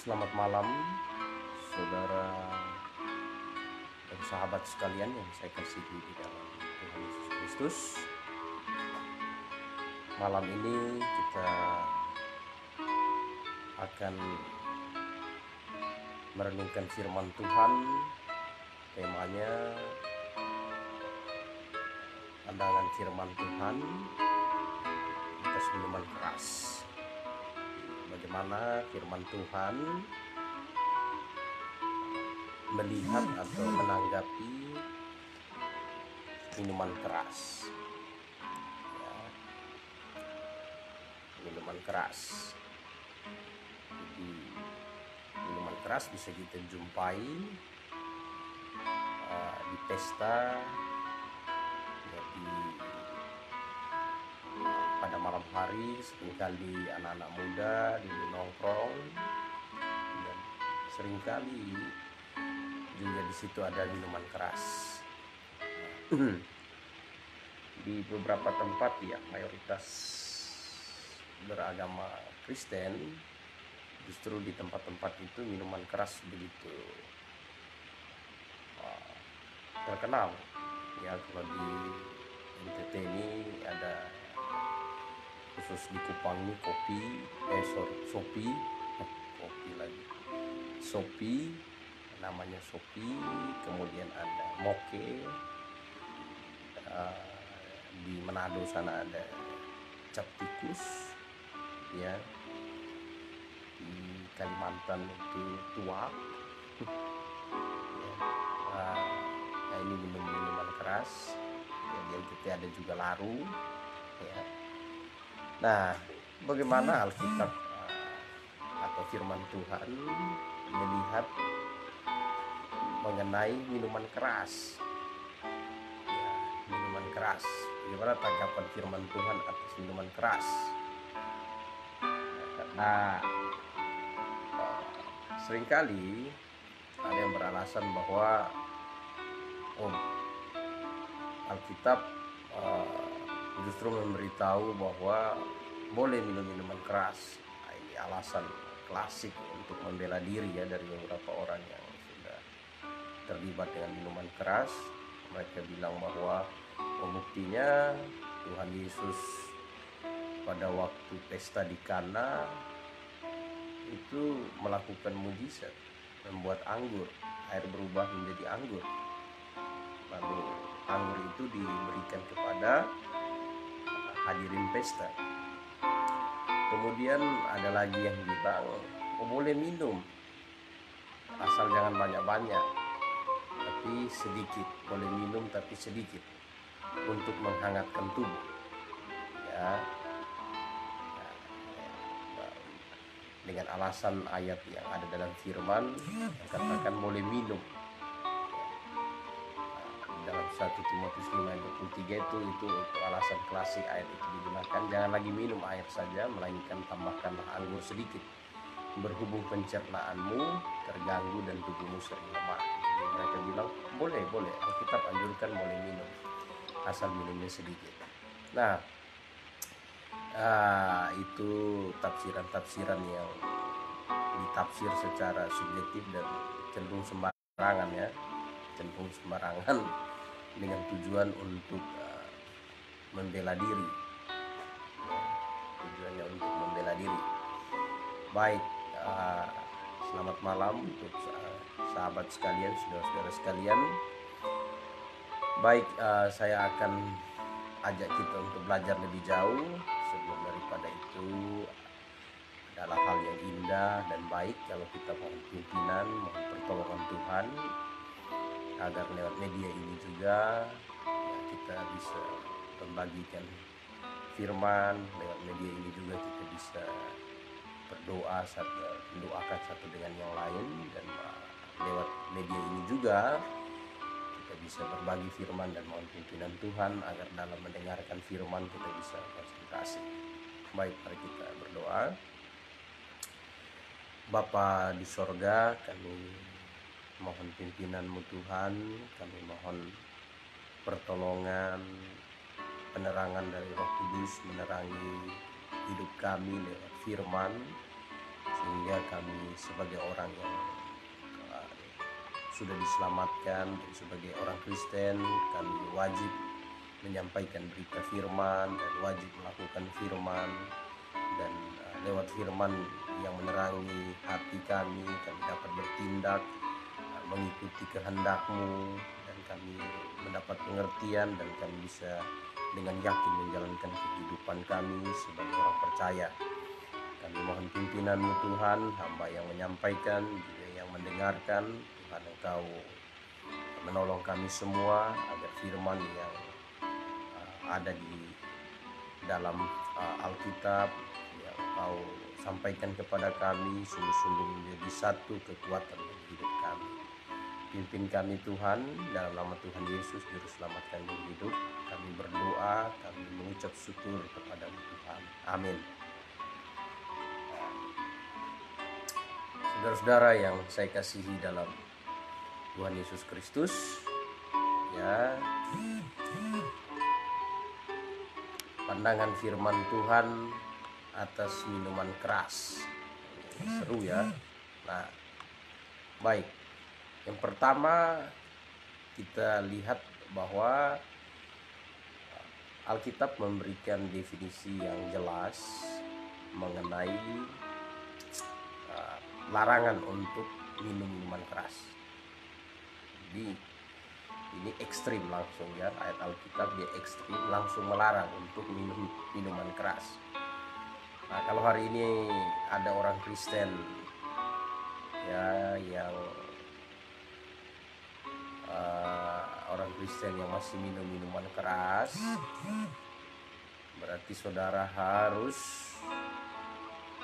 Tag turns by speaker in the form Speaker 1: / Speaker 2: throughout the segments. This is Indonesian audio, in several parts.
Speaker 1: Selamat malam, saudara dan sahabat sekalian yang saya kasihi di dalam Tuhan Yesus Kristus. Malam ini kita akan merenungkan firman Tuhan. Temanya pandangan firman Tuhan atas minuman keras. Bagaimana firman Tuhan melihat atau menanggapi minuman keras, ya, minuman keras. Jadi minuman keras bisa kita jumpai di pesta, ya, pada malam hari seringkali anak-anak muda di nongkrong, dan seringkali juga di situ ada minuman keras. Di beberapa tempat yang mayoritas beragama Kristen, justru di tempat-tempat itu minuman keras begitu terkenal. Ya, kalau di NTT ini ada, khusus di Kupang ini Sopi, namanya Sopi. Kemudian ada Moke, di Manado sana ada Cap Tikus, ya, di Kalimantan itu Tuak, ya. Ini minuman keras. Kemudian kita ada juga Laru, ya. Nah, bagaimana Alkitab atau firman Tuhan melihat mengenai minuman keras, ya, minuman keras? Bagaimana tanggapan firman Tuhan atas minuman keras? Nah, seringkali ada yang beralasan bahwa Alkitab justru memberitahu bahwa boleh minum minuman keras. Nah, ini alasan klasik untuk membela diri, ya, dari beberapa orang yang sudah terlibat dengan minuman keras. Mereka bilang bahwa buktinya Tuhan Yesus pada waktu pesta di Kana itu melakukan mujizat, membuat air berubah menjadi anggur. Lalu anggur itu diberikan kepada hadirin pesta. Kemudian ada lagi yang bilang, boleh minum asal jangan banyak-banyak, tapi sedikit. Boleh minum tapi sedikit untuk menghangatkan tubuh, ya. Dengan alasan ayat yang ada dalam firman yang katakan boleh minum. Dalam 1 Timotius 5:23 itu untuk alasan klasik ayat itu digunakan. Jangan lagi minum air saja, melainkan tambahkanlah anggur sedikit, berhubung pencernaanmu terganggu dan tubuhmu sering lemah. Jadi mereka bilang boleh, Alkitab anjurkan boleh minum, asal minumnya sedikit. Nah, itu tafsiran yang ditafsir secara subjektif dan cenderung sembarangan, ya, dengan tujuan untuk membela diri, ya, tujuannya untuk membela diri. Baik, selamat malam untuk sahabat sekalian, saudara-saudara sekalian. Baik, saya akan ajak kita untuk belajar lebih jauh. Sebelum daripada itu, adalah hal yang indah dan baik kalau kita mohon pimpinan, mohon pertolongan Tuhan, agar lewat media ini juga, ya, kita bisa membagikan firman. Lewat media ini juga kita bisa berdoa, mendoakan satu dengan yang lain. Dan lewat media ini juga kita bisa berbagi firman dan mohon pimpinan Tuhan agar dalam mendengarkan firman kita bisa konsentrasi. Baik, mari kita berdoa. Bapa di sorga, kami mohon pimpinan-Mu Tuhan, kami mohon pertolongan, penerangan dari Roh Kudus menerangi hidup kami lewat firman. sehingga kami sebagai orang yang sudah diselamatkan, sebagai orang Kristen, kami wajib menyampaikan berita firman dan wajib melakukan firman, dan lewat firman yang menerangi hati kami dapat bertindak mengikuti kehendak-Mu, dan kami mendapat pengertian, dan kami bisa dengan yakin menjalankan kehidupan kami sebagai orang percaya. Kami mohon pimpinan-Mu Tuhan, hamba yang menyampaikan juga yang mendengarkan. Tuhan, Engkau menolong kami semua agar firman yang ada di dalam Alkitab yang Engkau sampaikan kepada kami sungguh-sungguh menjadi satu kekuatan dalam hidup kami. Pimpin kami Tuhan, dalam nama Tuhan Yesus Juru Selamat kami hidup. Kami berdoa, kami mengucap syukur kepada-Mu Tuhan. Amin. Saudara-saudara yang saya kasihi dalam Tuhan Yesus Kristus, ya, pandangan firman Tuhan atas minuman keras. Seru ya. Nah, baik. Yang pertama kita lihat bahwa Alkitab memberikan definisi yang jelas mengenai larangan untuk minum minuman keras. Jadi ini ekstrim langsung ya, ayat Alkitab dia ekstrim, langsung melarang untuk minum minuman keras. Nah, kalau hari ini ada orang Kristen ya yang orang Kristen yang masih minum minuman keras, berarti saudara harus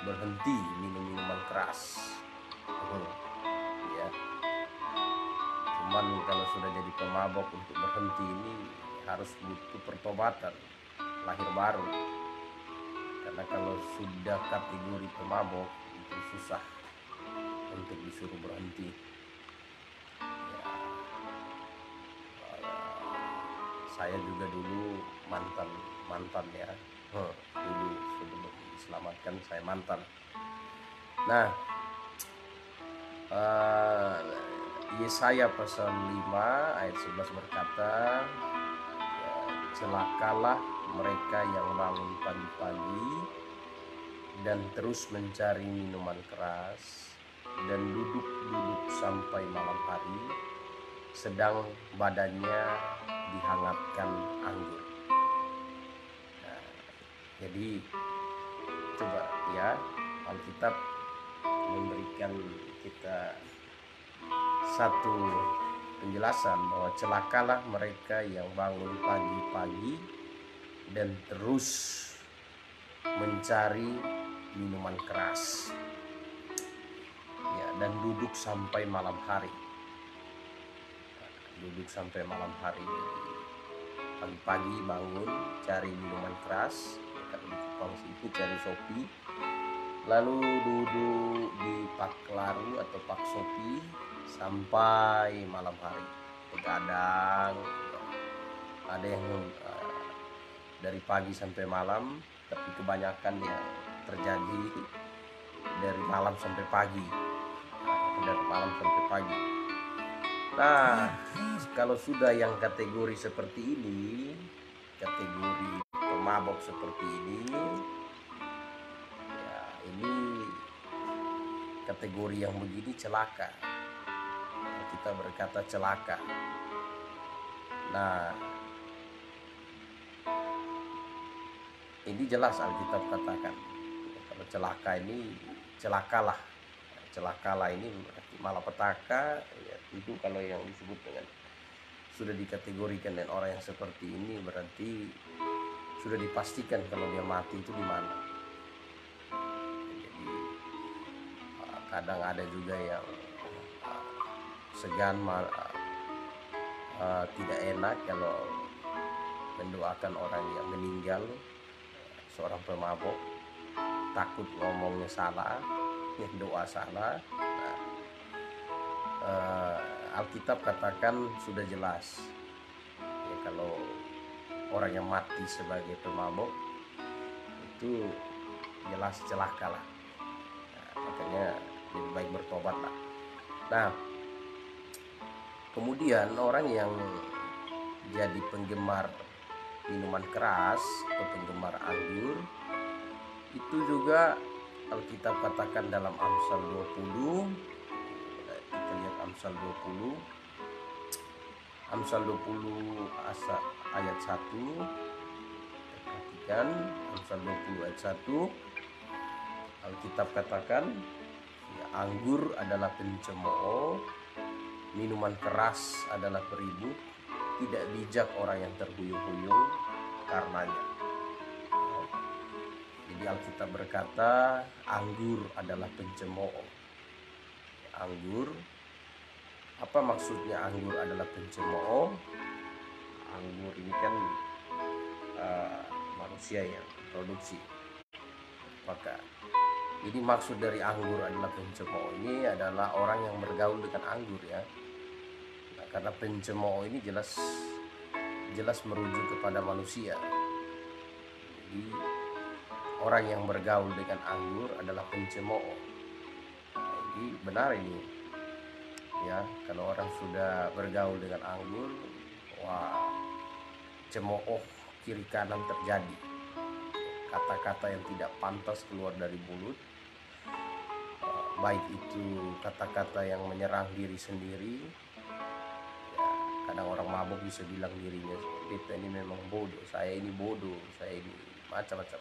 Speaker 1: berhenti minum minuman keras. Ya. Cuman kalau sudah jadi pemabok, untuk berhenti ini harus butuh pertobatan, lahir baru. Karena kalau sudah kategori pemabok itu susah untuk disuruh berhenti. Ya, saya juga dulu mantan ya. Dulu sebelum diselamatkan saya mantan. Nah, Yesaya pasal 5 ayat 11 berkata, ya, celakalah mereka yang bangun pagi-pagi dan terus mencari minuman keras dan duduk-duduk sampai malam hari, sedang badannya dihangatkan anggur. Nah, jadi coba ya, Alkitab memberikan kita satu penjelasan bahwa celakalah mereka yang bangun pagi-pagi dan terus mencari minuman keras, ya, dan duduk sampai malam hari. Duduk sampai malam hari, pagi-pagi bangun cari minuman keras, kalau di Kupang itu cari Sopi, lalu duduk di Pak Laru atau Pak Sopi sampai malam hari, begadang. Ada yang dari pagi sampai malam, tapi kebanyakan yang terjadi dari malam sampai pagi, dari malam sampai pagi. Nah, kalau sudah yang kategori seperti ini, kategori pemabok seperti ini, ya, ini kategori yang begini celaka. Kita berkata celaka. Nah, ini jelas Alkitab katakan, kalau celaka ini celakalah. Celakalah ini berarti malapetaka, ya, itu kalau yang disebut dengan sudah dikategorikan dan orang yang seperti ini berarti sudah dipastikan kalau dia mati itu di mana. Jadi kadang ada juga yang segan, tidak enak kalau mendoakan orang yang meninggal, seorang pemabok, takut ngomongnya salah, doa salah. Nah, Alkitab katakan sudah jelas ya, kalau orang yang mati sebagai pemabok itu jelas celaka lah. Nah, maka makanya lebih baik bertobat lah. Nah, kemudian orang yang jadi penggemar minuman keras atau penggemar anggur itu juga Alkitab katakan dalam Amsal 20, kita lihat Amsal 20 ayat 1, perhatikan Amsal 20 ayat 1, Alkitab katakan ya, anggur adalah pencemooh, minuman keras adalah peribut, tidak bijak orang yang terhuyung-huyung karenanya. Jadi Alkitab berkata anggur adalah pencemooh. Anggur, apa maksudnya anggur adalah pencemooh? Anggur ini kan manusia yang produksi. Maka ini maksud dari anggur adalah pencemooh ini adalah orang yang bergaul dengan anggur ya. Nah, karena pencemooh ini jelas merujuk kepada manusia. Jadi orang yang bergaul dengan anggur adalah pencemooh. Nah, jadi benar ini ya, kalau orang sudah bergaul dengan anggur, wah, cemooh kiri kanan terjadi. Kata-kata yang tidak pantas keluar dari mulut, baik itu kata-kata yang menyerang diri sendiri ya. Kadang orang mabuk bisa bilang dirinya, kita ini memang bodoh, saya ini bodoh, saya ini macam-macam,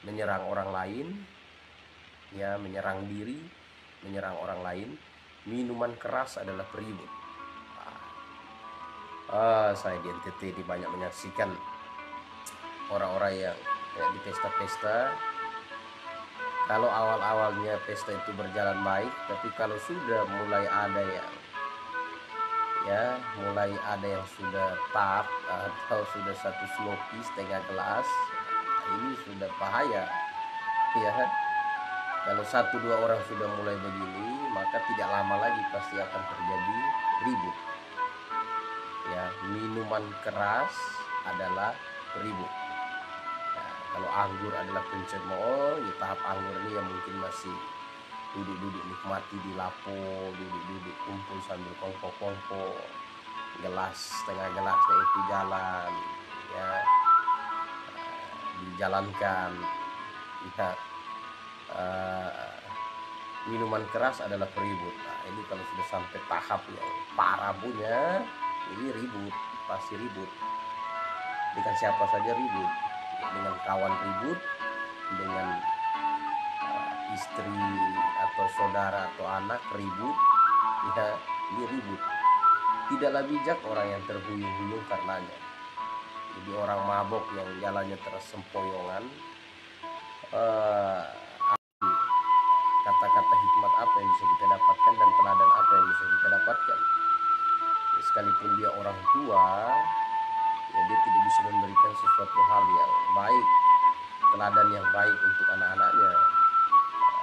Speaker 1: menyerang orang lain ya, menyerang diri, menyerang orang lain. Minuman keras adalah peribut. Saya di NTT ini banyak menyaksikan orang-orang yang di pesta-pesta. Kalau awal-awalnya pesta itu berjalan baik, tapi kalau sudah mulai ada yang sudah tap atau sudah satu sloki setengah gelas, ini sudah bahaya ya. Kalau 1-2 orang sudah mulai begini, maka tidak lama lagi pasti akan terjadi ribut ya. Minuman keras adalah ribut. Kalau anggur adalah pencemooh, ya tahap anggur ini yang mungkin masih duduk-duduk nikmati di lapo, duduk-duduk kumpul sambil kongko-kongko, setengah gelasnya itu jalan ya, dijalankan ya. Minuman keras adalah peribut. Nah, ini kalau sudah sampai tahap yang parah punya, ini ribut, pasti ribut. Dengan siapa saja ribut, dengan kawan ribut, dengan istri atau saudara atau anak ribut ya, ini ribut. Tidaklah bijak orang yang terhuyung-huyung karenanya. Jadi orang mabok yang jalannya tersempoyongan, kata-kata hikmat apa yang bisa kita dapatkan dan teladan apa yang bisa kita dapatkan. Sekalipun dia orang tua ya, dia tidak bisa memberikan sesuatu hal yang baik, teladan yang baik untuk anak-anaknya.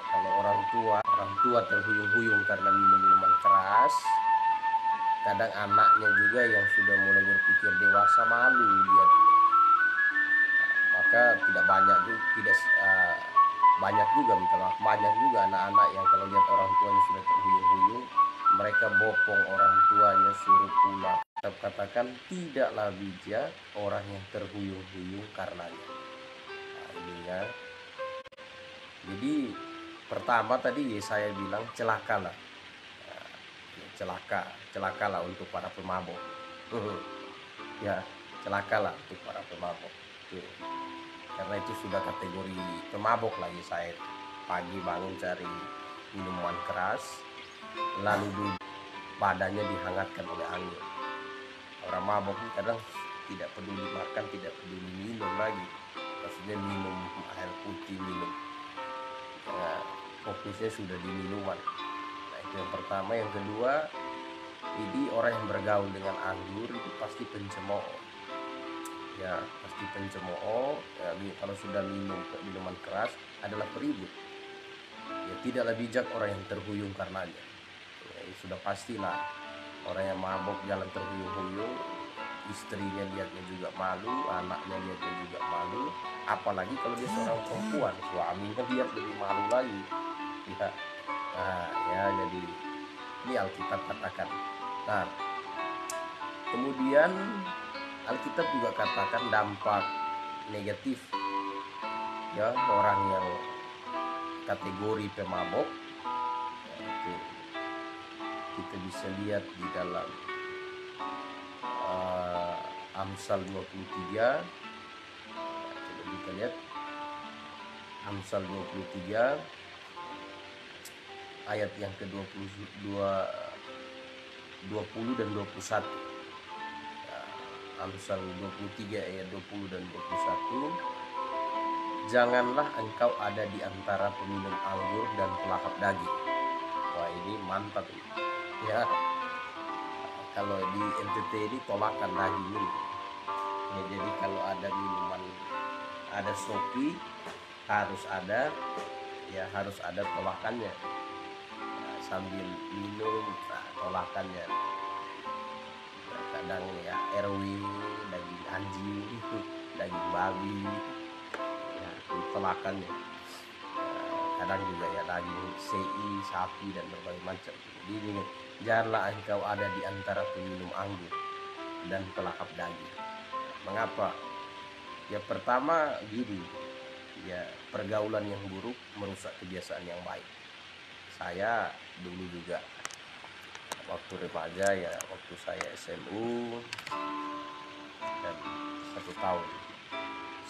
Speaker 1: Kalau orang tua terhuyung-huyung karena minuman keras, kadang anaknya juga yang sudah mulai berpikir dewasa malu lihat. Maka banyak juga anak-anak yang kalau lihat orang tuanya sudah terhuyung-huyung, mereka bopong orang tuanya suruh pulang. Kita katakan tidaklah bijak orang yang terhuyung-huyung karenanya. Nah, ini ya. Jadi pertama tadi saya bilang celakalah. Celakalah untuk para pemabok. Ya, celakalah untuk para pemabok. Karena itu sudah kategori pemabok lagi saya. Pagi bangun cari minuman keras, lalu duduk, badannya dihangatkan oleh angin. Orang mabok ini kadang tidak peduli makan, tidak peduli minum lagi. Maksudnya minum air putih, minum. Fokusnya sudah di minuman. Nah, itu yang pertama. Yang kedua, jadi orang yang bergaul dengan anggur itu pasti pencemooh. Ya, pasti pencemooh. Ya, kalau sudah minum minuman keras adalah peribut. Ya, tidaklah bijak orang yang terhuyung karenanya. Ya, sudah pastilah orang yang mabok jalan terhuyung-huyung, istrinya lihatnya juga malu, anaknya lihatnya juga malu. Apalagi kalau dia seorang perempuan, suaminya lihat lebih malu lagi. Ya, Ya jadi ini Alkitab katakan. Nah, kemudian Alkitab juga katakan dampak negatif ya orang yang kategori pemabok, itu kita bisa lihat di dalam Amsal 23. Coba kita lihat Amsal 23 ayat yang ke-22, 20 dan 21. Amsal 23 ayat 20 dan 21. Janganlah engkau ada di antara peminum anggur dan pelahap daging. Wah, ini mantap ini. Ya, kalau di NTT ini tolakan daging ini. Ya, jadi kalau ada minuman, ada Shopee, harus ada tolakannya. Nah, sambil minum, tolakannya. Nah, kadang ya RW, daging anjing, daging babi, ya, tolakannya. Kadang juga ya daging CI, sapi dan berbagai macam. Jadi ini, janganlah engkau ada di antara peminum anggur dan pelahap daging. Mengapa? Ya pertama gini, ya pergaulan yang buruk merusak kebiasaan yang baik. Saya dulu juga waktu remaja, ya waktu saya SMU dan 1 tahun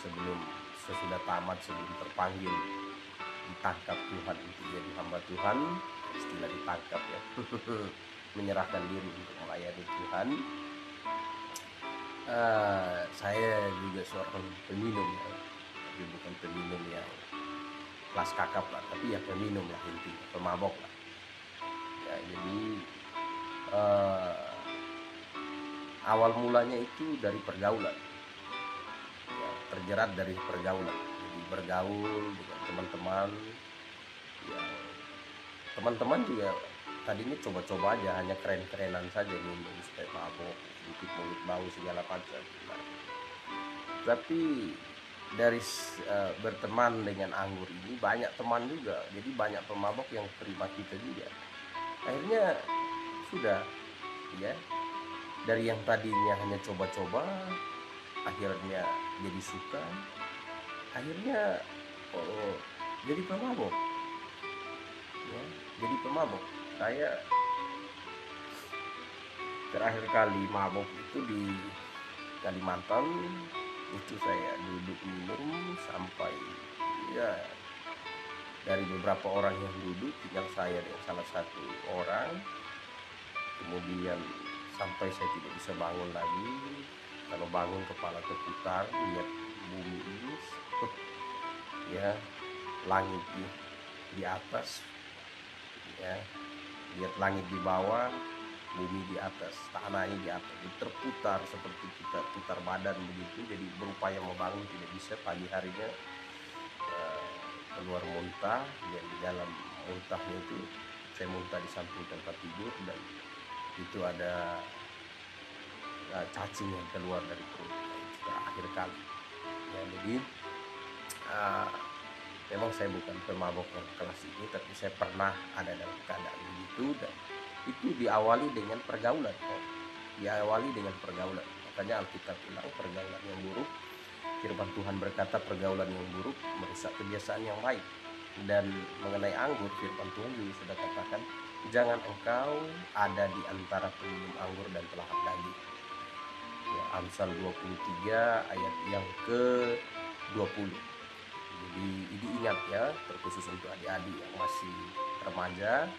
Speaker 1: sebelum sesudah tamat, sebelum terpanggil ditangkap Tuhan untuk jadi hamba Tuhan, istilah ditangkap ya, menyerahkan diri untuk melayani Tuhan. Saya juga seorang peminum ya, tapi bukan peminum yang kelas kakap lah, tapi ya peminum lah, intinya pemabok lah ya. Jadi awal mulanya itu dari pergaulan ya, terjerat dari pergaulan. Jadi bergaul dengan teman-teman ya, teman-teman juga tadinya coba-coba aja, hanya keren-kerenan saja, minum supaya mabok, sedikit mulut bau segala macam. Nah, tapi dari berteman dengan anggur ini banyak teman juga, jadi banyak pemabok yang terima kita juga. Akhirnya sudah ya, dari yang tadinya hanya coba-coba, akhirnya jadi suka, akhirnya jadi pemabok ya, jadi pemabok. Saya terakhir kali mabok itu di Kalimantan, itu saya duduk minum sampai ya, dari beberapa orang yang duduk tinggal saya dan salah satu orang. Kemudian sampai saya tidak bisa bangun lagi. Kalau bangun kepala terputar, lihat bumi ini ya, langit di atas ya, lihat langit di bawah, bumi di atas, tanahnya di atas, terputar seperti kita putar badan begitu. Jadi berupaya membangun tidak bisa. Pagi harinya keluar muntah, dan di dalam muntahnya itu saya muntah di samping tempat tidur, dan itu ada cacing yang keluar dari perut. Itu terakhir kali ya. Jadi memang saya bukan pemabok yang kelas ini, tapi saya pernah ada dalam keadaan begitu, dan itu diawali dengan pergaulan ya. Makanya Alkitab bilang pergaulan yang buruk, firman Tuhan berkata pergaulan yang buruk merusak kebiasaan yang baik. Dan mengenai anggur, firman Tuhan juga sudah katakan, jangan engkau ada di antara peminum anggur dan pelahap daging ya. Amsal 23 ayat yang ke-20. Jadi ini ingat ya, terkhusus untuk adik-adik yang masih remaja,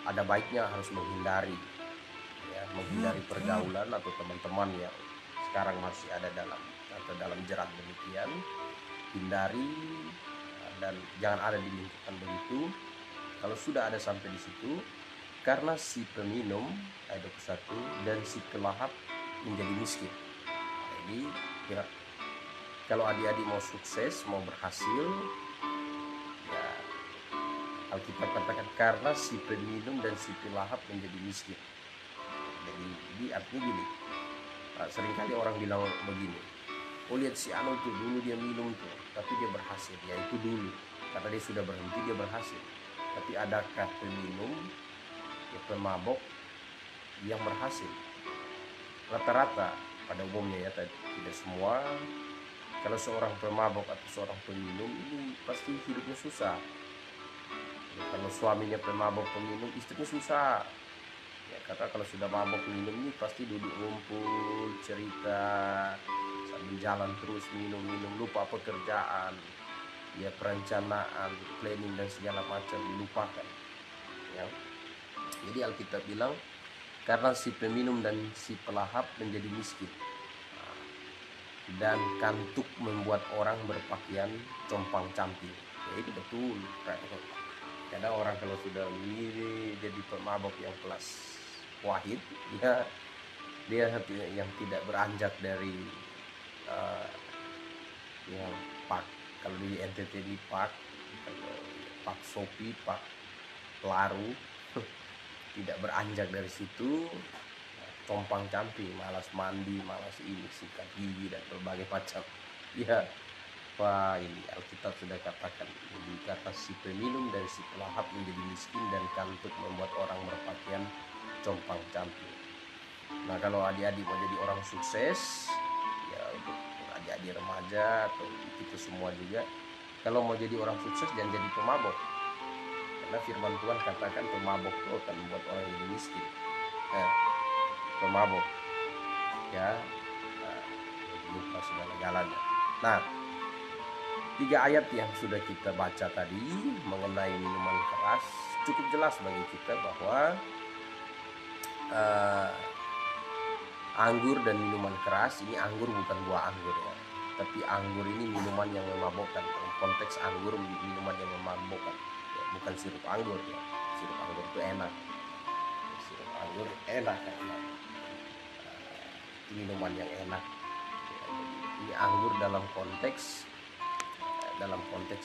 Speaker 1: ada baiknya harus menghindari pergaulan atau teman-teman yang sekarang masih ada dalam jerat demikian. Hindari dan jangan ada di lingkungan begitu. Kalau sudah ada sampai di situ, karena si peminum ayat 21 dan si pelahap menjadi miskin. Jadi ya, kalau adik-adik mau sukses, mau berhasil ya, Alkitab katakan karena si peminum dan si pelahap menjadi miskin. Jadi artinya gini, seringkali orang bilang begini, oh lihat si Anu tuh, dulu dia minum tuh tapi dia berhasil. Ya itu dulu, karena dia sudah berhenti dia berhasil. Tapi adakah peminum, ya pemabok yang berhasil? Rata-rata pada umumnya ya, tidak semua. Kalau seorang pemabok atau seorang peminum ini pasti hidupnya susah. Ya, kalau suaminya pemabok peminum, istrinya susah. Ya, karena kalau sudah mabok minum ini pasti duduk ngumpul, cerita, sambil jalan terus minum-minum, lupa pekerjaan, ya perencanaan, planning dan segala macam dilupakan. Ya. Jadi Alkitab bilang karena si peminum dan si pelahap menjadi miskin, dan kantuk membuat orang berpakaian compang-camping. Ya itu betul. Kadang orang kalau sudah ini jadi pemabok yang kelas wahid, ya dia yang tidak beranjak dari yang pak, kalau di NTT di pak, kalau pak sopi, pak pelaru, tidak beranjak dari situ, compang camping, malas mandi, malas ini, sikat gigi dan berbagai macam. Ya, wah ini Alkitab sudah katakan, jadi kata si peminum dan si pelahap menjadi miskin, dan kantuk membuat orang berpakaian compang camping. Nah kalau adik-adik mau jadi orang sukses, ya untuk adik-adik remaja atau kita semua juga, kalau mau jadi orang sukses jangan jadi pemabok, karena firman Tuhan katakan pemabok itu akan membuat orang jadi miskin. Pemabok ya, lupa segala-galanya. Nah, 3 ayat yang sudah kita baca tadi mengenai minuman keras cukup jelas bagi kita bahwa anggur dan minuman keras, ini anggur bukan buah anggur ya, tapi anggur ini minuman yang memabokkan. Dalam konteks anggur, minuman yang memabokkan ya, bukan sirup anggur ya. Sirup anggur itu enak, sirup anggur enak karena minuman yang enak ya. Ini anggur dalam konteks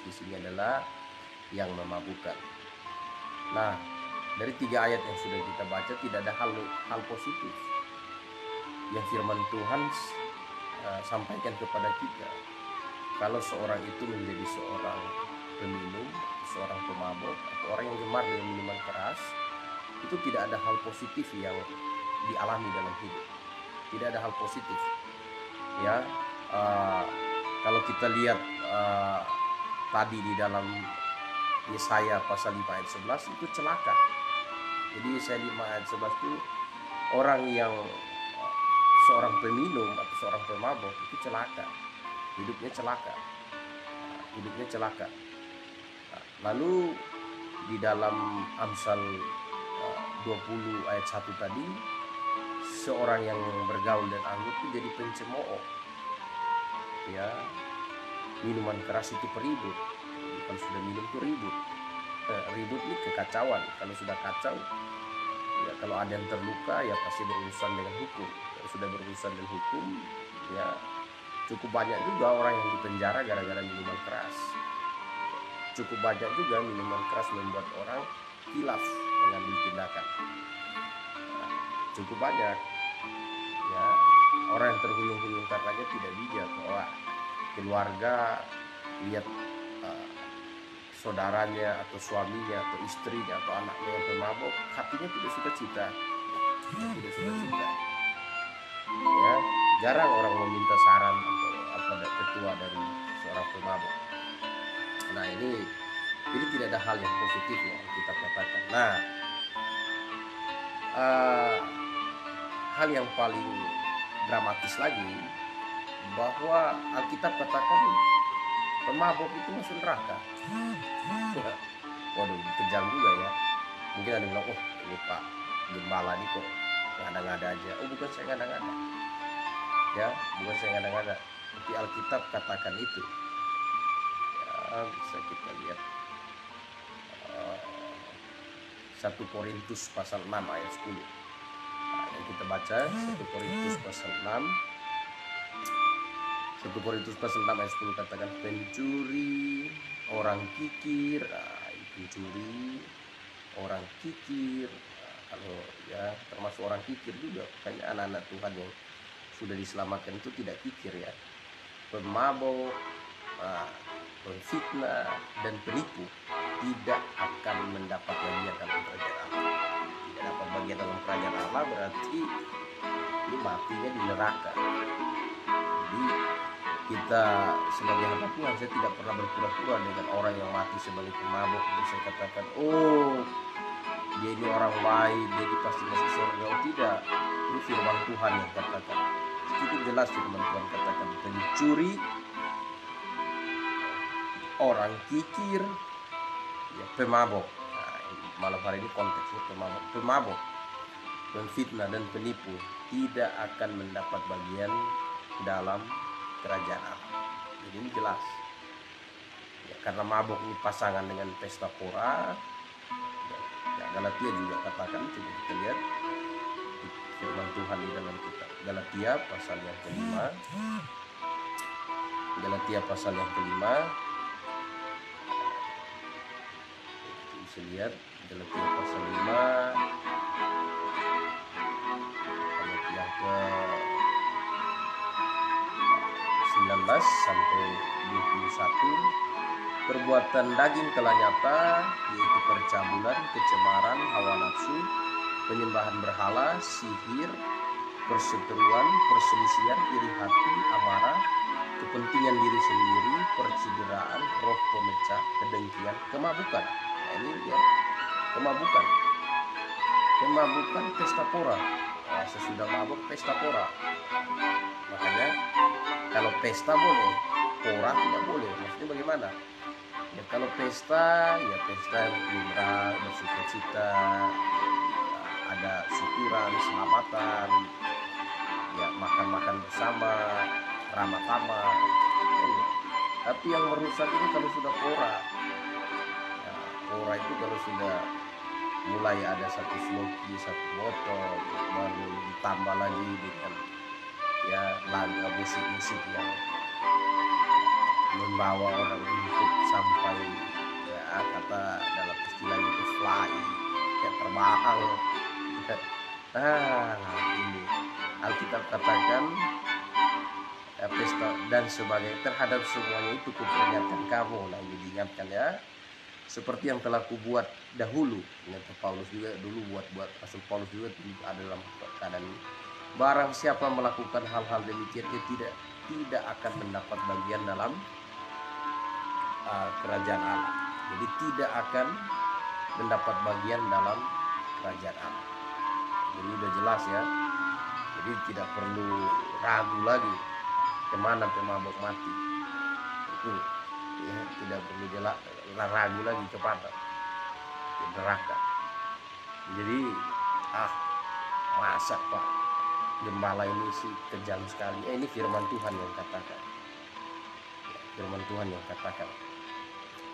Speaker 1: di sini adalah yang memabukkan. Nah, dari 3 ayat yang sudah kita baca tidak ada hal positif yang firman Tuhan sampaikan kepada kita. Kalau seorang itu menjadi seorang peminum, seorang pemabok, atau orang yang gemar dengan minuman keras, itu tidak ada hal positif yang dialami dalam hidup. Tidak ada hal positif. Ya, kalau kita lihat tadi di dalam Yesaya pasal 5 ayat 11 itu celaka. Jadi Yesaya 5 ayat 11 itu orang yang seorang peminum atau seorang pemabok itu celaka, hidupnya celaka. Lalu di dalam Amsal 20 ayat 1 tadi, seorang yang bergaul dan anggur itu jadi pencemooh. Ya, minuman keras itu peribut. Kalau sudah minum itu ribut. Ribut ini kekacauan. Kalau sudah kacau, ya kalau ada yang terluka ya pasti berurusan dengan hukum. Kalau sudah berurusan dengan hukum, ya cukup banyak juga orang yang dipenjara gara-gara minuman keras. Cukup banyak juga minuman keras membuat orang hilaf mengambil tindakan. Cukup banyak ya orang yang terhuyung-huyung karenanya tidak bijak, bahwa keluarga lihat saudaranya atau suaminya atau istrinya atau anaknya yang pemabok, hatinya tidak suka cita. Ya, jarang orang meminta saran atau apa ketua dari seorang pemabok. Nah ini tidak ada hal yang positif yang kita katakan. Nah, hal yang paling dramatis lagi bahwa Alkitab katakan pemabok itu masuk neraka. Waduh, kejam juga ya. Mungkin ada yang bilang, oh ini Pak Gembala nih kok ngada-ngada aja. Oh bukan saya ngada-ngada ya, bukan saya ngada-ngada, tapi Alkitab katakan itu ya. Bisa kita lihat 1 Korintus pasal 6 ayat 10. Yang kita baca 1 Korintus pasal 6. 1 Korintus pasal 6 ayat 10 katakan pencuri, orang kikir, pencuri, orang kikir, kalau ya termasuk orang kikir juga, makanya anak-anak Tuhan yang sudah diselamatkan itu tidak kikir ya, pemabok, pemfitnah, dan penipu tidak akan mendapat bagian dalam kerajaan Allah. Tidak dapat bagian dalam kerajaan Allah berarti ini matinya di neraka. Jadi kita sebagai hamba Tuhan, saya tidak pernah berpura-pura dengan orang yang mati sebagai pemabuk. Saya katakan, oh dia ini orang baik, dia ini pasti masuk surga. Oh tidak, ini firman Tuhan yang katakan. Cukup jelas firman Tuhan katakan, pencuri, orang kikir, ya, pemabuk. Nah, malam hari ini konteksnya pemabuk, pemfitnah dan penipu tidak akan mendapat bagian dalam kerajaan Allah. Jadi ini jelas. Ya, karena mabuk ini pasangan dengan pesta pora. Ya, Galatia juga katakan, coba kita lihat firman Tuhan di dalam kitab Galatia pasal yang kelima. Galatia pasal yang kelima. Kita bisa lihat Galatia pasal 5 ayat yang ke 19 sampai 21. Perbuatan daging telah nyata, yaitu percabulan, kecemaran, hawa nafsu, penyembahan berhala, sihir, perseteruan, perselisihan, iri hati, amarah, kepentingan diri sendiri, percideraan, roh pemecah, kedengkian, kemabukan. Nah, ini ya, kemabukan, pesta pora. Nah, sesudah mabuk pesta pora. Makanya kalau pesta boleh, pora tidak boleh. Maksudnya bagaimana? Ya kalau pesta, ya pesta gembira, bersukacita, ada syukuran, selamatan, ya makan-makan bersama, ramah-tamah. Ya. Tapi yang merusak ini kalau sudah pora. Ya, pora itu kalau sudah mulai ada satu sloki, satu botol, baru ditambah lagi dengan ya lagu musik-musik yang membawa orang untuk sampai ya kata dalam istilahnya itu fly, kayak terbang. Nah ini Alkitab katakan ya, pesta dan sebagainya terhadap semuanya itu kuperingatkan kamu. Nah ini diingatkan ya, seperti yang telah kubuat dahulu. Kata Paulus juga dulu buat Rasul Paulus juga ada dalam keadaan ini. Barang siapa melakukan hal-hal demikian, dia tidak akan mendapat bagian dalam kerajaan Allah. Jadi tidak akan mendapat bagian dalam kerajaan Allah. Jadi udah jelas ya. Jadi tidak perlu ragu lagi kemana pemabuk mati. Itu ya, tidak perlu ragu lagi kepada neraka. Jadi masa Pak gembala ini sih kejam sekali. Ini firman Tuhan yang katakan. Firman Tuhan yang katakan.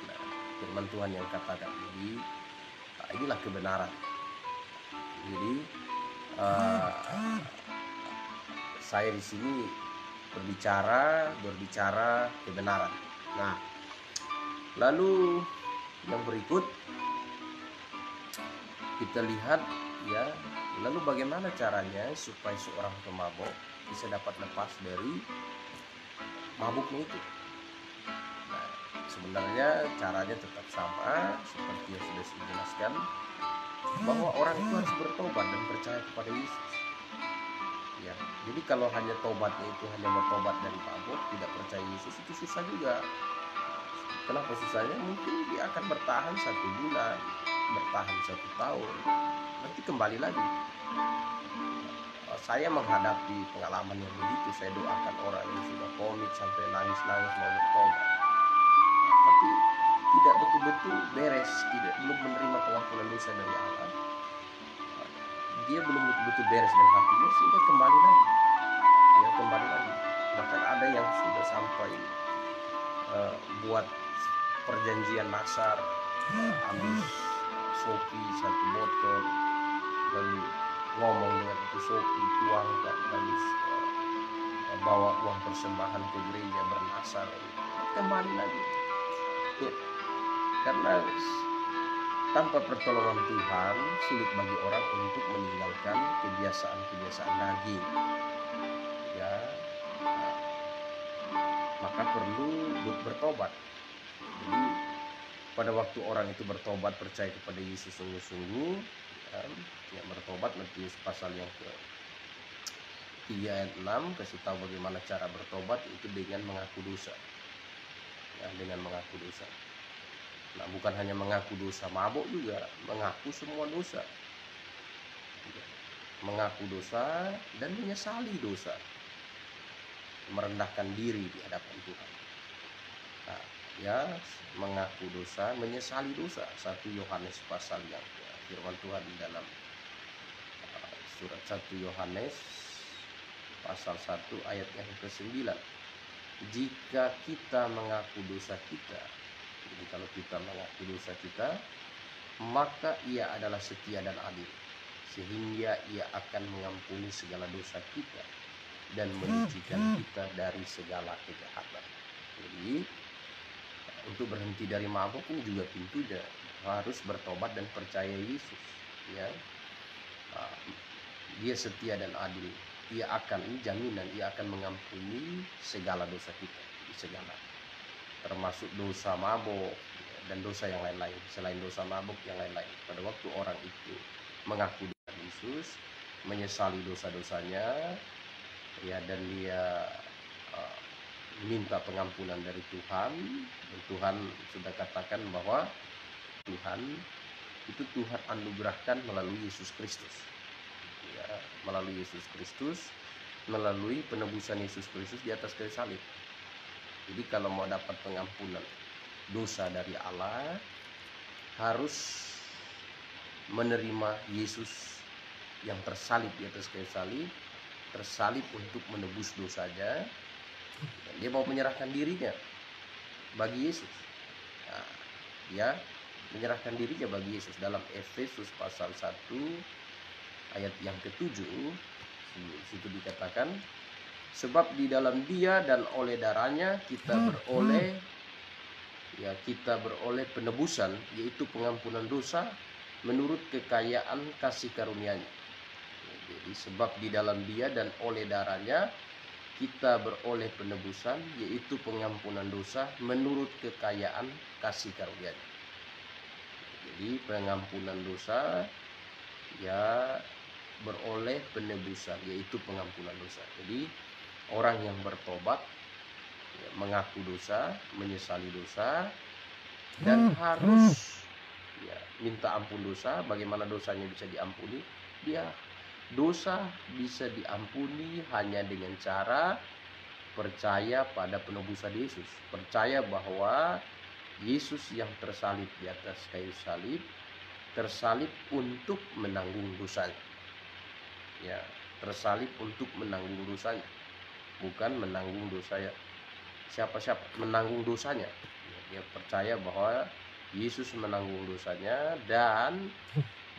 Speaker 1: Nah, firman Tuhan yang katakan. Jadi inilah kebenaran. Jadi saya di sini berbicara kebenaran. Nah, lalu yang berikut kita lihat ya, lalu bagaimana caranya supaya seorang pemabuk bisa dapat lepas dari mabuknya itu. Nah, sebenarnya caranya tetap sama seperti yang sudah saya jelaskan, bahwa orang itu harus bertobat dan percaya kepada Yesus. Ya, jadi kalau hanya tobatnya itu hanya bertobat dari mabuk, tidak percaya Yesus, itu susah juga. Kenapa susahnya? Mungkin dia akan bertahan 1 bulan, bertahan 1 tahun, nanti kembali lagi. Saya menghadapi pengalaman yang begitu. Saya doakan orang yang sudah komit sampai nangis-nangis mau bertobat, tapi tidak betul-betul beres, belum menerima pengampunan dosa dari Allah. Dia belum betul-betul beres dengan hatinya, sehingga kembali lagi. Bahkan ada yang sudah sampai buat perjanjian nasar, ambil sopi 1 botol, lalu ngomong dengan itu sopi, tuangkan, lalu bawa uang persembahan ke gereja bernasar, kembali lagi. Karena tanpa pertolongan Tuhan sulit bagi orang untuk meninggalkan kebiasaan-kebiasaan daging. Ya, maka perlu bertobat. pada waktu orang itu bertobat, percaya kepada Yesus sungguh-sungguh, ya, bertobat. Matius pasal yang ke 3 ayat 6 kasih tahu bagaimana cara bertobat, itu dengan mengaku dosa. Ya, dengan mengaku dosa. Nah, bukan hanya mengaku dosa mabuk, juga mengaku semua dosa. Mengaku dosa dan menyesali dosa. Merendahkan diri di hadapan Tuhan. Nah, ya, mengaku dosa, menyesali dosa. 1 Yohanes pasal yang firman Tuhan di dalam surat 1 Yohanes pasal 1 ayat yang ke-9. Jika kita mengaku dosa kita, jadi kalau kita mengaku dosa kita, maka ia adalah setia dan adil, sehingga ia akan mengampuni segala dosa kita dan menyucikan kita dari segala kejahatan. Jadi untuk berhenti dari mabuk ini juga pintunya harus bertobat dan percaya Yesus. Ya, Dia setia dan adil. Ia akan, jaminan, ia akan mengampuni segala dosa kita, segala, termasuk dosa mabuk dan dosa yang lain-lain. Selain dosa mabuk, yang lain-lain. Pada waktu orang itu mengaku dosa Yesus, menyesali dosa-dosanya, ya, dan dia minta pengampunan dari Tuhan, dan Tuhan sudah katakan bahwa Tuhan itu Tuhan anugerahkan melalui Yesus Kristus. Ya, melalui Yesus Kristus, melalui penebusan Yesus Kristus di atas kayu salib. Jadi kalau mau dapat pengampunan dosa dari Allah, harus menerima Yesus yang tersalib di atas kayu salib, tersalib untuk menebus dosanya. Dan dia mau menyerahkan dirinya bagi Yesus. Nah, ya, menyerahkan dirinya bagi Yesus. Dalam Efesus pasal 1 ayat yang ke-7, situ dikatakan, sebab di dalam Dia dan oleh darahnya kita beroleh penebusan, yaitu pengampunan dosa menurut kekayaan kasih karunia-Nya. Jadi sebab di dalam Dia dan oleh darahnya kita beroleh penebusan, yaitu pengampunan dosa menurut kekayaan kasih karunia-Nya. Jadi pengampunan dosa, ya, beroleh penebusan, yaitu pengampunan dosa. Jadi orang yang bertobat, ya, mengaku dosa, menyesali dosa, dan harus, ya, minta ampun dosa. Bagaimana dosanya bisa diampuni? Dosa bisa diampuni hanya dengan cara percaya pada penebusan Yesus. Percaya bahwa Yesus yang tersalib di atas kayu salib, tersalib untuk menanggung dosanya. Ya, tersalib untuk menanggung dosanya, bukan menanggung dosa siapa-siapa, menanggung dosanya. Dia percaya bahwa Yesus menanggung dosanya, dan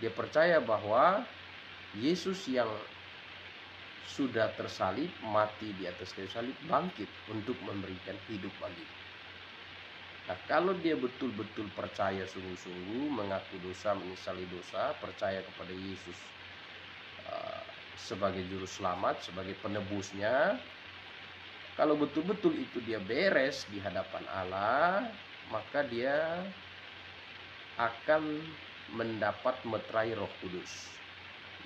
Speaker 1: dia percaya bahwa Yesus yang sudah tersalib, mati di atas kayu salib, bangkit untuk memberikan hidup bagi. Nah, kalau dia betul-betul percaya sungguh-sungguh, mengaku dosa, menyesali dosa, percaya kepada Yesus sebagai juru selamat, sebagai penebusnya, kalau betul-betul itu dia beres di hadapan Allah, maka dia akan mendapat meterai Roh Kudus.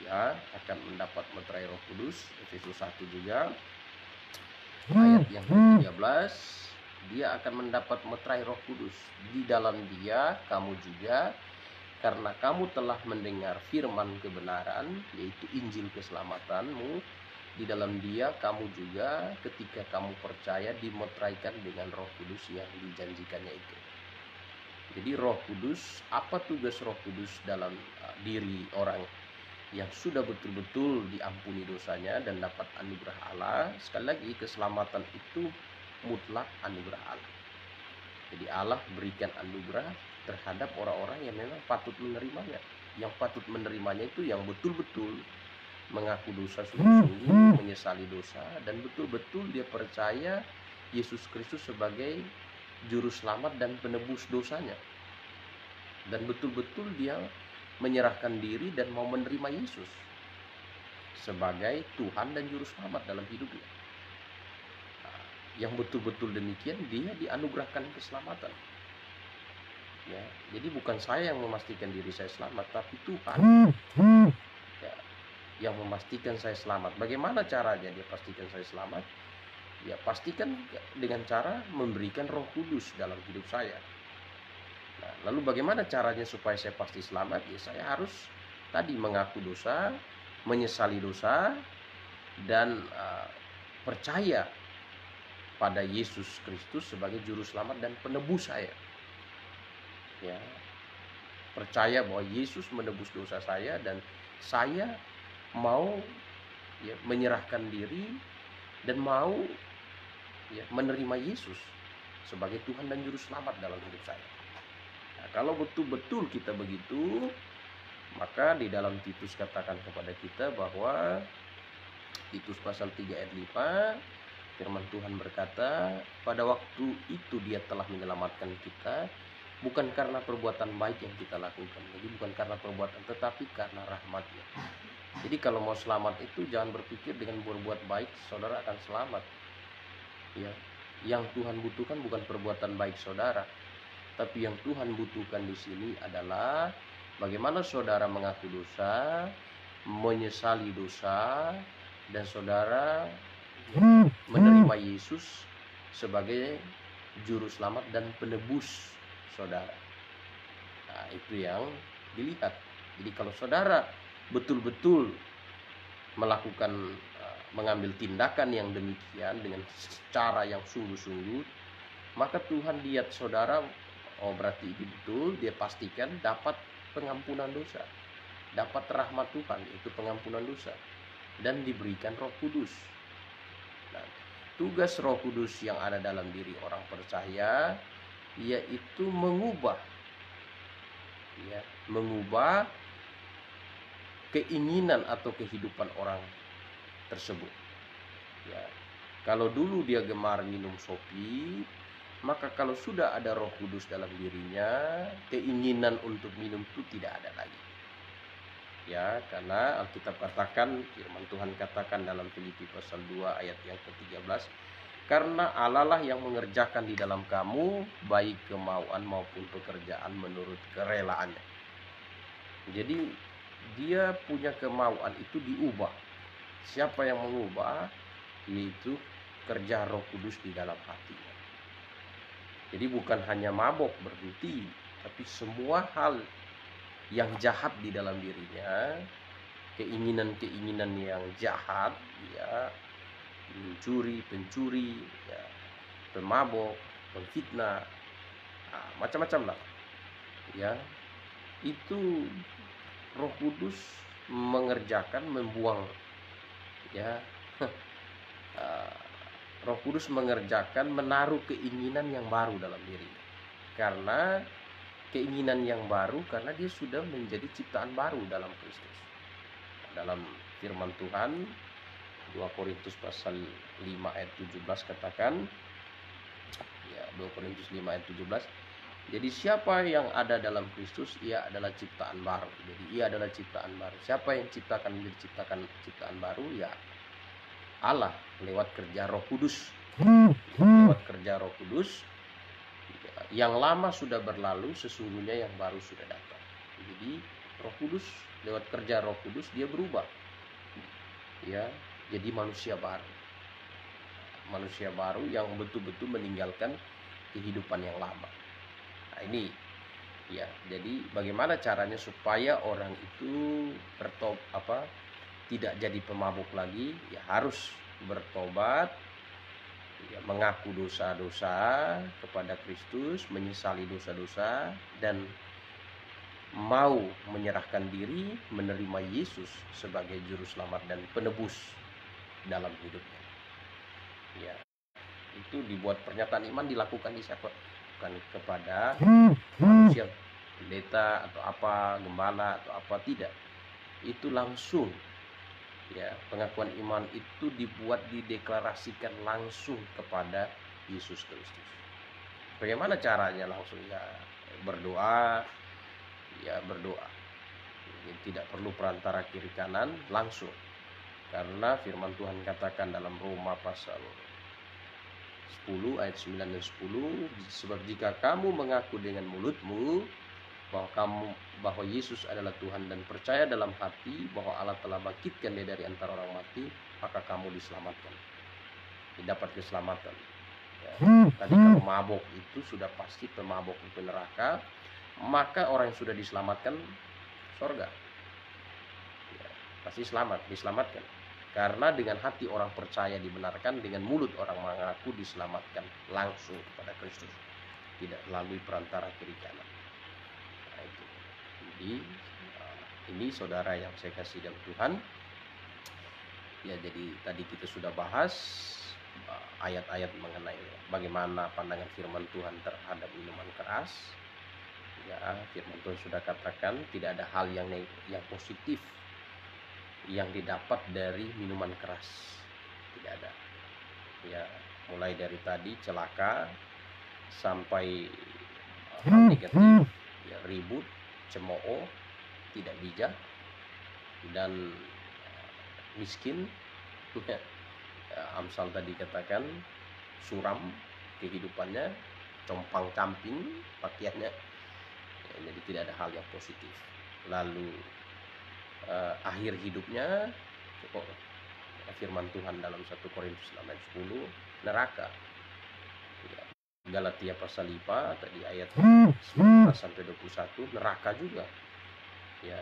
Speaker 1: Ya, akan mendapat meterai Roh Kudus. Efesus 1 juga ayat yang ke-13, dia akan mendapat meterai Roh Kudus. Di dalam Dia kamu juga, karena kamu telah mendengar firman kebenaran, yaitu Injil keselamatanmu, di dalam Dia kamu juga ketika kamu percaya dimeteraikan dengan Roh Kudus yang dijanjikannya itu. Jadi Roh Kudus, apa tugas Roh Kudus dalam diri orang yang sudah betul-betul diampuni dosanya dan dapat anugerah Allah? Sekali lagi, keselamatan itu mutlak anugerah Allah. Jadi Allah berikan anugerah terhadap orang-orang yang memang patut menerimanya. Yang patut menerimanya itu yang betul-betul mengaku dosa sungguh-sungguh, menyesali dosa, dan betul-betul dia percaya Yesus Kristus sebagai juru selamat dan penebus dosanya, dan betul-betul dia menyerahkan diri dan mau menerima Yesus sebagai Tuhan dan juru selamat dalam hidupnya. Yang betul-betul demikian, dia dianugerahkan keselamatan. Ya, jadi bukan saya yang memastikan diri saya selamat, tapi Tuhan ya, yang memastikan saya selamat. Bagaimana caranya dia pastikan saya selamat? Ya pastikan dengan cara memberikan Roh Kudus dalam hidup saya. Nah, lalu bagaimana caranya supaya saya pasti selamat? Ya saya harus tadi mengaku dosa, menyesali dosa, dan percaya pada Yesus Kristus sebagai juru selamat dan penebus saya. Ya, percaya bahwa Yesus menebus dosa saya dan saya mau ya menyerahkan diri dan mau ya menerima Yesus sebagai Tuhan dan juru selamat dalam hidup saya. Nah, kalau betul-betul kita begitu, maka di dalam Titus katakan kepada kita bahwa Titus pasal 3 ayat 5, firman Tuhan berkata, pada waktu itu dia telah menyelamatkan kita, bukan karena perbuatan baik yang kita lakukan. Jadi bukan karena perbuatan, tetapi karena rahmat-Nya. Jadi kalau mau selamat itu jangan berpikir dengan berbuat baik saudara akan selamat. Ya, yang Tuhan butuhkan bukan perbuatan baik saudara, tapi yang Tuhan butuhkan di sini adalah bagaimana saudara mengaku dosa, menyesali dosa, dan saudara menerima Yesus sebagai juru selamat dan penebus saudara. Nah, itu yang dilihat. Jadi kalau saudara betul-betul melakukan mengambil tindakan yang demikian dengan cara yang sungguh-sungguh, maka Tuhan lihat saudara, oh berarti ini betul, dia pastikan dapat pengampunan dosa, dapat rahmat Tuhan, itu pengampunan dosa, dan diberikan Roh Kudus. Nah, tugas Roh Kudus yang ada dalam diri orang percaya yaitu mengubah keinginan atau kehidupan orang tersebut. Ya, kalau dulu dia gemar minum sopi, maka kalau sudah ada Roh Kudus dalam dirinya, keinginan untuk minum itu tidak ada lagi. Ya, karena Alkitab katakan, firman Tuhan katakan dalam Filipi pasal 2 ayat yang ke-13, karena Allah lah yang mengerjakan di dalam kamu baik kemauan maupun pekerjaan menurut kerelaannya. Jadi dia punya kemauan itu diubah. Siapa yang mengubah? Yaitu kerja Roh Kudus di dalam hatinya. Jadi bukan hanya mabok berhenti, tapi semua hal yang jahat di dalam dirinya, keinginan-keinginan yang jahat, ya, pencuri, ya, pemabok, pemfitnah, macam-macam lah, ya, itu Roh Kudus mengerjakan, membuang, ya. Roh Kudus mengerjakan, menaruh keinginan yang baru dalam dirinya. Karena keinginan yang baru, karena dia sudah menjadi ciptaan baru dalam Kristus. Dalam firman Tuhan 2 Korintus pasal 5 ayat 17 katakan, ya, 2 Korintus 5 ayat 17, jadi siapa yang ada dalam Kristus, ia adalah ciptaan baru. Jadi ia adalah ciptaan baru. Siapa yang ciptakan menjadi ciptaan baru? Ya Allah, lewat kerja Roh Kudus. Lewat kerja Roh Kudus, yang lama sudah berlalu, sesungguhnya yang baru sudah datang. Jadi Roh Kudus, lewat kerja Roh Kudus, dia berubah, ya, jadi manusia baru. Manusia baru yang betul-betul meninggalkan kehidupan yang lama. Nah ini, ya, jadi bagaimana caranya supaya orang itu tidak jadi pemabuk lagi? Ya harus bertobat, ya, mengaku dosa-dosa kepada Kristus, menyesali dosa-dosa, dan mau menyerahkan diri menerima Yesus sebagai juru selamat dan penebus dalam hidupnya. Ya, itu dibuat pernyataan iman dilakukan di siapa? Bukan kepada manusia, pendeta atau apa, gembala atau apa, tidak. Itu langsung, ya, pengakuan iman itu dideklarasikan langsung kepada Yesus Kristus. Bagaimana caranya? Langsung, ya, berdoa, ya, berdoa. Jadi, tidak perlu perantara kiri kanan, langsung. Karena firman Tuhan katakan dalam Roma pasal 10 ayat 9 dan 10, sebab jika kamu mengaku dengan mulutmu bahwa Yesus adalah Tuhan dan percaya dalam hati bahwa Allah telah bangkitkan Dia dari antara orang mati, maka kamu diselamatkan, didapat keselamatan. Ya, tadi kalau mabok itu sudah pasti pemabok itu neraka, maka orang yang sudah diselamatkan surga. Ya, pasti diselamatkan. Karena dengan hati orang percaya dibenarkan, dengan mulut orang mengaku diselamatkan langsung kepada Kristus, tidak melalui perantara kiri kanan. Nah, itu. Jadi ini saudara yang saya kasih dalam Tuhan. Ya, jadi tadi kita sudah bahas ayat-ayat mengenai bagaimana pandangan firman Tuhan terhadap minuman keras. Ya, firman Tuhan sudah katakan tidak ada hal yang positif yang didapat dari minuman keras, tidak ada. Ya, mulai dari tadi celaka sampai hal negatif, ya, ribut, cemooh, tidak bijak, dan miskin. Ya, Amsal tadi katakan suram kehidupannya, compang camping pakaiannya. Ya, jadi tidak ada hal yang positif. Lalu akhir hidupnya, firman Tuhan dalam 1 Korintus 6 ayat 10, neraka. Ya, Galatia pasal 5 tadi ayat 19 sampai 21, neraka juga. Ya,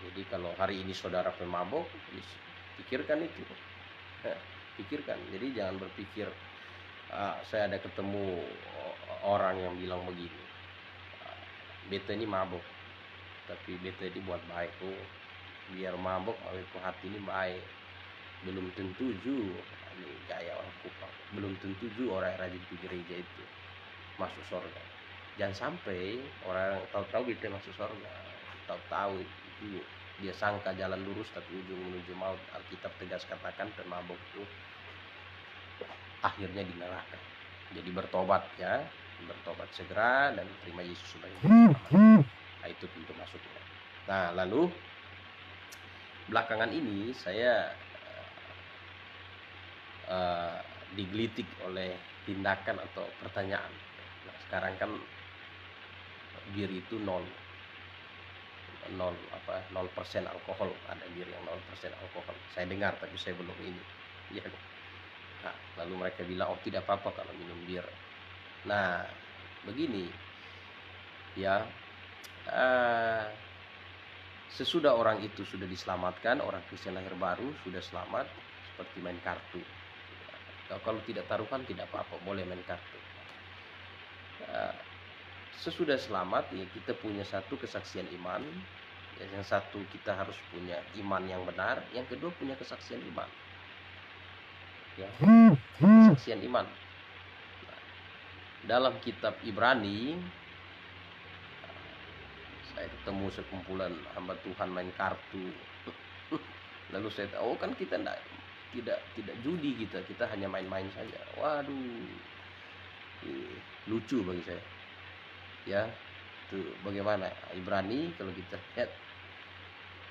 Speaker 1: jadi kalau hari ini saudara pemabok, pikirkan itu. Pikirkan. Jadi jangan berpikir saya ada ketemu orang yang bilang begini, beta ini mabok, tapi beta ini buat baik. Biar mabok tapi hati ini baik. Belum tentu juga, ini gaya orang Kupang, belum tentu juga orang yang rajin di gereja itu masuk surga. Jangan sampai orang tahu-tahu kita masuk surga, tahu-tahu itu dia sangka jalan lurus tapi ujung menuju maut. Alkitab tegas katakan pemabok itu akhirnya di neraka. Jadi bertobat, ya, bertobat segera dan terima Yesus sebagai Tuhan. Nah, itu pintu masuknya. Nah, lalu belakangan ini saya digelitik oleh tindakan atau pertanyaan. Nah, sekarang kan bir itu 0% alkohol, ada bir yang 0% alkohol. Saya dengar tapi saya belum ini. Ya. Nah, lalu mereka bilang tidak apa-apa kalau minum bir. Nah, begini, ya, sesudah orang itu sudah diselamatkan, orang Kristen lahir baru sudah selamat, seperti main kartu. Kalau tidak taruhan tidak apa-apa, boleh main kartu. Sesudah selamat, ya, kita punya satu kesaksian iman. Yang satu kita harus punya iman yang benar, yang kedua punya kesaksian iman. Ya, kesaksian iman. Nah, dalam kitab Ibrani, saya ketemu sekumpulan hamba Tuhan main kartu. Lalu saya tahu, kan kita tidak judi, kita hanya main-main saja. Waduh, lucu bagi saya. Ya, itu bagaimana Ibrani kalau kita lihat,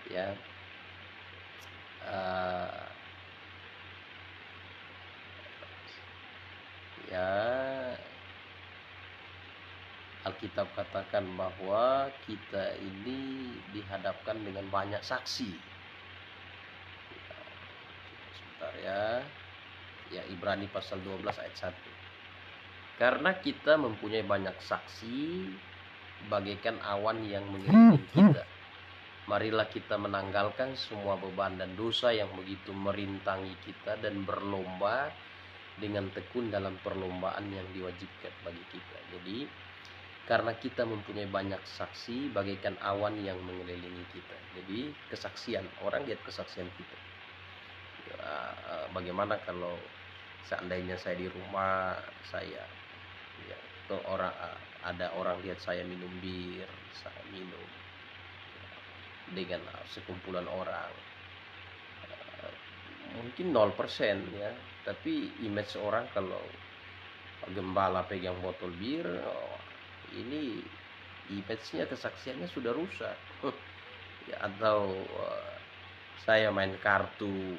Speaker 1: ya, ya, Alkitab katakan bahwa kita ini dihadapkan dengan banyak saksi. Sebentar, ya, Ibrani pasal 12 ayat 1. Karena kita mempunyai banyak saksi bagaikan awan yang mengelilingi kita, marilah kita menanggalkan semua beban dan dosa yang begitu merintangi kita dan berlomba dengan tekun dalam perlombaan yang diwajibkan bagi kita. Jadi karena kita mempunyai banyak saksi bagaikan awan yang mengelilingi kita. Jadi kesaksian, orang lihat kesaksian kita. Bagaimana kalau seandainya saya di rumah saya, ya, ada orang lihat saya minum bir, saya minum dengan sekumpulan orang, mungkin 0%, ya, tapi image orang kalau gembala pegang botol bir, ini image-nya, kesaksiannya sudah rusak. Ya, atau saya main kartu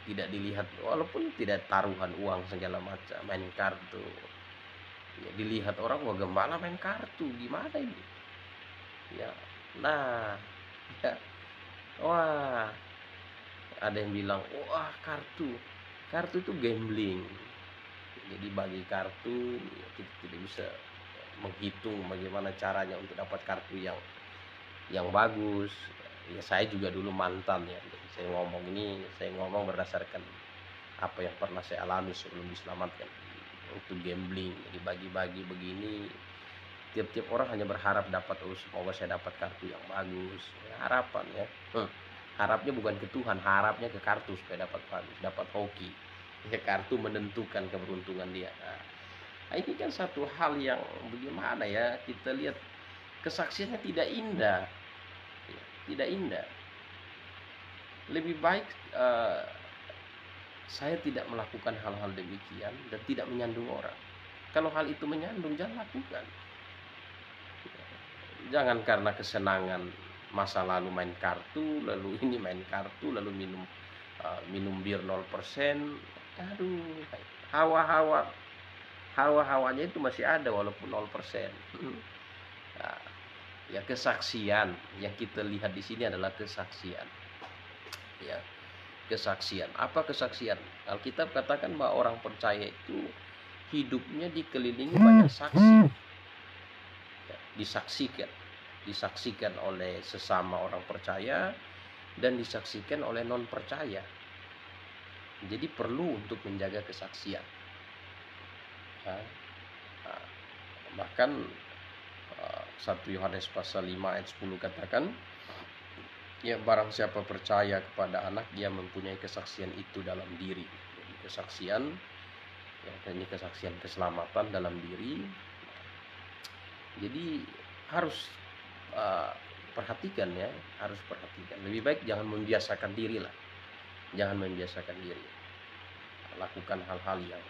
Speaker 1: tidak dilihat, walaupun tidak taruhan uang segala macam, main kartu ya, dilihat orang, wah gembala main kartu gimana ini ya. Nah ya, wah ada yang bilang wah kartu itu gambling. Jadi bagi kartu ya, kita tidak bisa menghitung bagaimana caranya untuk dapat kartu yang bagus. Ya saya juga dulu mantan ya, jadi saya ngomong berdasarkan apa yang pernah saya alami sebelum diselamatkan. Untuk gambling, jadi bagi-bagi begini, tiap-tiap orang hanya berharap dapat, oh semoga saya dapat kartu yang bagus ya, harapan ya. Harapnya bukan ke Tuhan, harapnya ke kartu supaya dapat bagus, dapat hoki ya, kartu menentukan keberuntungan dia. Nah, ini kan satu hal yang bagaimana ya, kita lihat kesaksiannya tidak indah ya, tidak indah. Lebih baik saya tidak melakukan hal-hal demikian dan tidak menyandung orang. Kalau hal itu menyandung, jangan lakukan. Jangan karena kesenangan masa lalu main kartu, lalu ini main kartu, lalu minum bir 0%. Aduh, hawa-hawanya itu masih ada walaupun 0%. Nah, ya kesaksian yang kita lihat di sini adalah kesaksian. Ya, kesaksian. Apa kesaksian? Alkitab katakan bahwa orang percaya itu hidupnya dikelilingi banyak saksi. Ya, disaksikan oleh sesama orang percaya dan disaksikan oleh non percaya. Jadi perlu untuk menjaga kesaksian. Bahkan 1 Yohanes pasal 5 ayat 10 katakan, ya barang siapa percaya kepada anak, dia mempunyai kesaksian itu dalam diri. Jadi kesaksian, ya, ini kesaksian keselamatan dalam diri. Jadi harus perhatikan ya, harus perhatikan. Lebih baik jangan membiasakan diri lah, jangan membiasakan diri lakukan hal-hal yang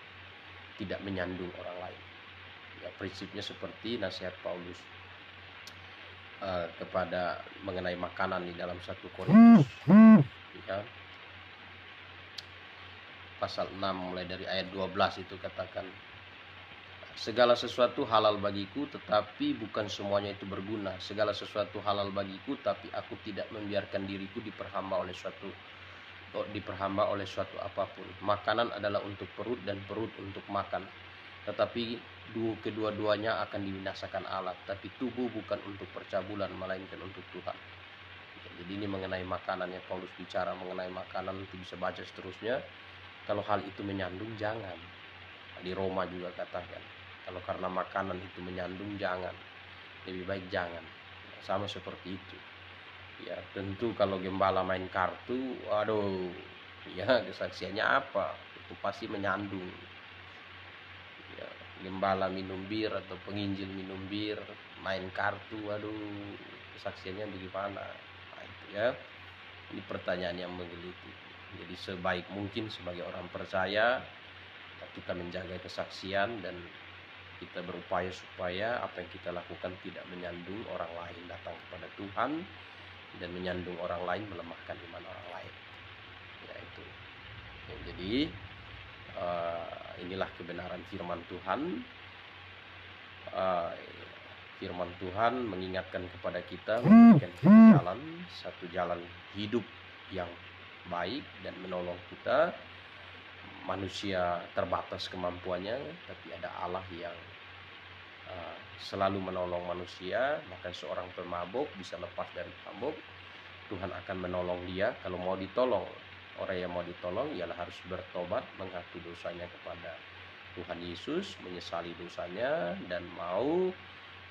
Speaker 1: tidak menyandung orang lain. Ya, prinsipnya seperti nasihat Paulus kepada mengenai makanan di dalam 1 Korintus ya, pasal 6 mulai dari ayat 12 itu katakan, segala sesuatu halal bagiku, tetapi bukan semuanya itu berguna. Segala sesuatu halal bagiku, tapi aku tidak membiarkan diriku diperhamba oleh suatu apapun. Makanan adalah untuk perut dan perut untuk makan. Tetapi kedua-duanya akan dibinasakan Allah. Tapi tubuh bukan untuk percabulan, melainkan untuk Tuhan. Jadi ini mengenai makanan ya, Paulus bicara mengenai makanan, nanti bisa baca seterusnya. Kalau hal itu menyandung, jangan. Di Roma juga katakan, kalau karena makanan itu menyandung, jangan. Lebih baik jangan. Sama seperti itu. Ya tentu kalau gembala main kartu, aduh, ya kesaksiannya apa? Itu pasti menyandung. Ya, gembala minum bir atau penginjil minum bir, main kartu, aduh, kesaksiannya bagaimana? Nah, itu ya. Ini pertanyaan yang menggelitik. Jadi sebaik mungkin sebagai orang percaya kita menjaga kesaksian dan kita berupaya supaya apa yang kita lakukan tidak menyandung orang lain datang kepada Tuhan dan menyandung orang lain melemahkan iman orang lain. Ya itu. Ya, jadi inilah kebenaran firman Tuhan. Firman Tuhan mengingatkan kepada kita, memberikan kita satu jalan hidup yang baik dan menolong kita. Manusia terbatas kemampuannya, tapi ada Allah yang selalu menolong manusia. Maka seorang pemabuk bisa lepas dari mabuk, Tuhan akan menolong dia. Kalau mau ditolong, orang yang mau ditolong ialah harus bertobat, mengaku dosanya kepada Tuhan Yesus, menyesali dosanya, dan mau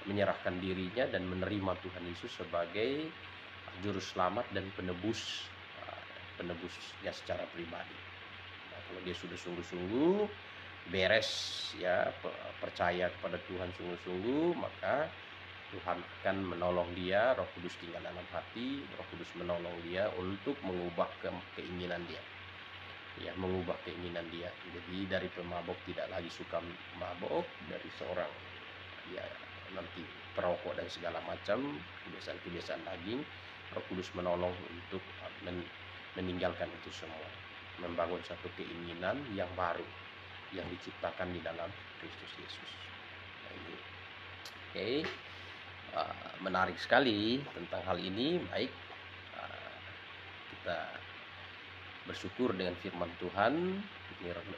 Speaker 1: menyerahkan dirinya dan menerima Tuhan Yesus sebagai juru selamat dan penebusnya secara pribadi. Nah, kalau dia sudah sungguh-sungguh beres ya, percaya kepada Tuhan sungguh-sungguh, maka Tuhan akan menolong dia. Roh Kudus tinggal dalam hati, Roh Kudus menolong dia untuk mengubah keinginan dia. Ya, mengubah keinginan dia. Jadi dari pemabuk tidak lagi suka mabuk, dari seorang ya nanti perokok dan segala macam kebiasaan-kebiasaan daging, Roh Kudus menolong untuk meninggalkan itu semua. membangun satu keinginan yang baru yang diciptakan di dalam Kristus Yesus. Nah, ini oke, menarik sekali tentang hal ini. Baik, kita bersyukur dengan firman Tuhan.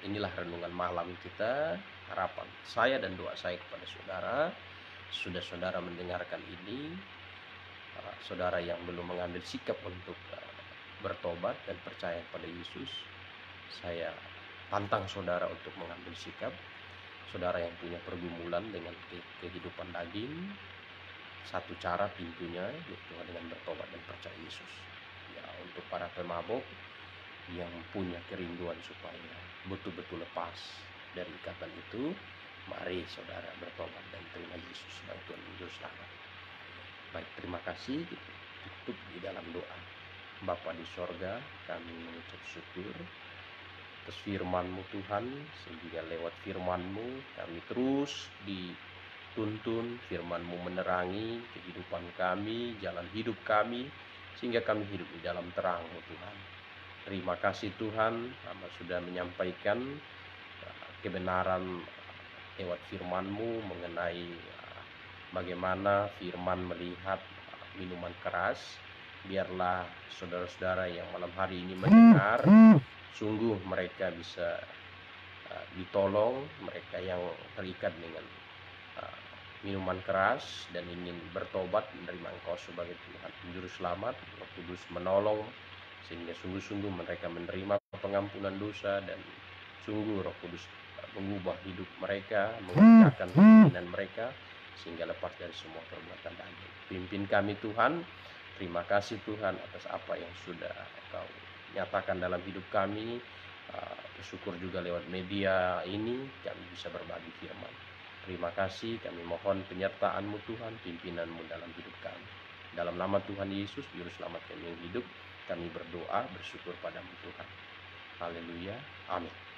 Speaker 1: Inilah renungan malam kita. Harapan saya dan doa saya kepada saudara, sudah saudara mendengarkan ini, saudara yang belum mengambil sikap untuk bertobat dan percaya pada Yesus, saya tantang saudara untuk mengambil sikap. Saudara yang punya pergumulan dengan kehidupan daging, satu cara pintunya yaitu dengan bertobat dan percaya Yesus. Ya, untuk para pemabuk yang punya kerinduan supaya betul-betul lepas dari ikatan itu, mari saudara bertobat dan terima Yesus sebagai Tuhan dan Juru Selamat. Baik, terima kasih. Kita tutup di dalam doa. Bapa di sorga, kami mengucap syukur atas firman-Mu Tuhan, sehingga lewat firman-Mu kami terus dituntun, firman-Mu menerangi kehidupan kami, jalan hidup kami, sehingga kami hidup di dalam terang-Mu Tuhan. Terima kasih Tuhan, hamba sudah menyampaikan kebenaran lewat firman-Mu mengenai bagaimana firman melihat minuman keras. Biarlah saudara-saudara yang malam hari ini mendengar, sungguh mereka bisa ditolong, mereka yang terikat dengan minuman keras dan ingin bertobat menerima Engkau sebagai Tuhan dan Juru Selamat. Roh Kudus menolong sehingga sungguh-sungguh mereka menerima pengampunan dosa, dan sungguh Roh Kudus mengubah hidup mereka, mengerjakan keinginan mereka sehingga lepas dari semua perbuatan daging. Pimpin kami Tuhan. Terima kasih Tuhan atas apa yang sudah Engkau nyatakan dalam hidup kami. Bersyukur juga lewat media ini kami bisa berbagi firman. Terima kasih, kami mohon penyertaan-Mu Tuhan, pimpinan-Mu dalam hidup kami. Dalam nama Tuhan Yesus, Juru Selamat kami yang hidup, kami berdoa, bersyukur pada-Mu Tuhan. Haleluya, amin.